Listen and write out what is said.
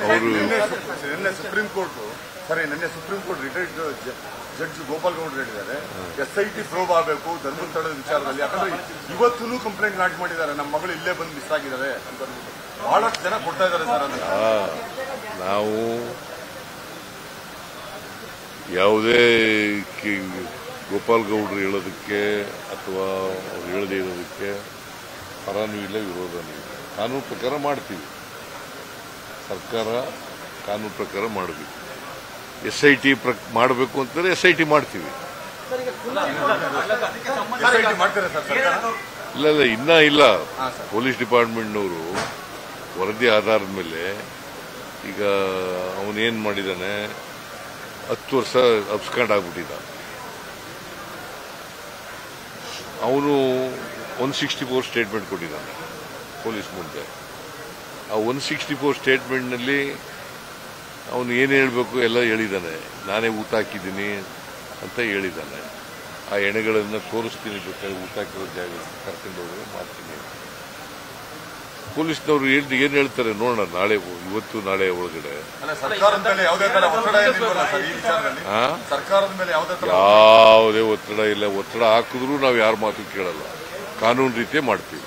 ಅವರು ನಿನ್ನೆ supreme court retired judge Gopal ಗೌಡ್ರು ಹೇಳಿದ್ದಾರೆ SIT ಪ್ರೋಬ್ ಆಗಬೇಕು ಧರ್ಮಸ್ಥಳದ ವಿಚಾರದಲ್ಲಿ. ಯಾಕಂದ್ರೆ ಇವತ್ತೂ ಕಂಪ್ಲೇಂಟ್ ಲಾಂಚ್ ಮಾಡಿದ್ದಾರೆ, ನಮ್ಮ ಮಗಳು ಇಲ್ಲೇ ಬಂದು ಮಿಸ್ ಆಗಿದ್ದಾರೆ ಅಂತ ಬಹಳಷ್ಟು ಜನ ಕೊಡ್ತಾ ಇದ್ದಾರೆ ಸರ್. ಅದನ್ನ ನಾವು ಯಾವುದೇ ಗೋಪಾಲ್ ಗೌಡ್ರು ಹೇಳೋದಕ್ಕೆ ಅಥವಾ ಅವ್ರು ಹೇಳದೇ ಇರೋದಕ್ಕೆ ಪರನೂ ಇಲ್ಲ ವಿರೋಧನೂ ಇಲ್ಲ. ಕಾನೂನು ಪ್ರಕಾರ ಮಾಡ್ತೀವಿ, ಸರ್ಕಾರ ಕಾನೂನು ಪ್ರಕಾರ ಮಾಡಬೇಕು. SIT ಮಾಡಬೇಕು ಅಂತಂದ್ರೆ SIT ಮಾಡ್ತೀವಿ. ಇಲ್ಲ ಇಲ್ಲ, ಪೊಲೀಸ್ ಡಿಪಾರ್ಟ್ಮೆಂಟ್ನವರು ವರದಿ ಆಧಾರದ ಮೇಲೆ ಈಗ ಅವನೇನ್ ಮಾಡಿದಾನೆ, 10 ವರ್ಷ ಅಬ್ಸ್ಕಾಂಡ್ ಆಗ್ಬಿಟ್ಟಿದ್ದ. ಅವನು 164 ಸ್ಟೇಟ್ಮೆಂಟ್ ಕೊಟ್ಟಿದ್ದಾನೆ ಪೊಲೀಸ್ ಮುಂದೆ. ಆ 164 ಸ್ಟೇಟ್ಮೆಂಟ್ನಲ್ಲಿ ಅವನು ಏನು ಹೇಳಬೇಕು ಎಲ್ಲ ಹೇಳಿದ್ದಾನೆ. ನಾನೇ ಊಟ ಹಾಕಿದ್ದೀನಿ ಅಂತ ಹೇಳಿದ್ದಾನೆ. ಆ ಎಣೆಗಳನ್ನು ತೋರಿಸ್ತೀನಿ, ಬೇಕಾದ್ರೆ ಊಟ ಹಾಕಿರೋ ಜಾಗ ಕರ್ಕೊಂಡೋಗಿ ಮಾಡ್ತೀನಿ. ಪೊಲೀಸ್ನವರು ಏನು ಹೇಳ್ತಾರೆ ನೋಡೋಣ, ನಾಳೆ ಇವತ್ತು ನಾಳೆ ಒಳಗಡೆ. ಯಾವುದೇ ಒತ್ತಡ ಇಲ್ಲ. ಒತ್ತಡ ಹಾಕಿದ್ರು ನಾವು ಯಾರ ಮಾತು ಕೇಳಲ್ಲ, ಕಾನೂನು ರೀತಿಯೇ ಮಾಡ್ತೀವಿ.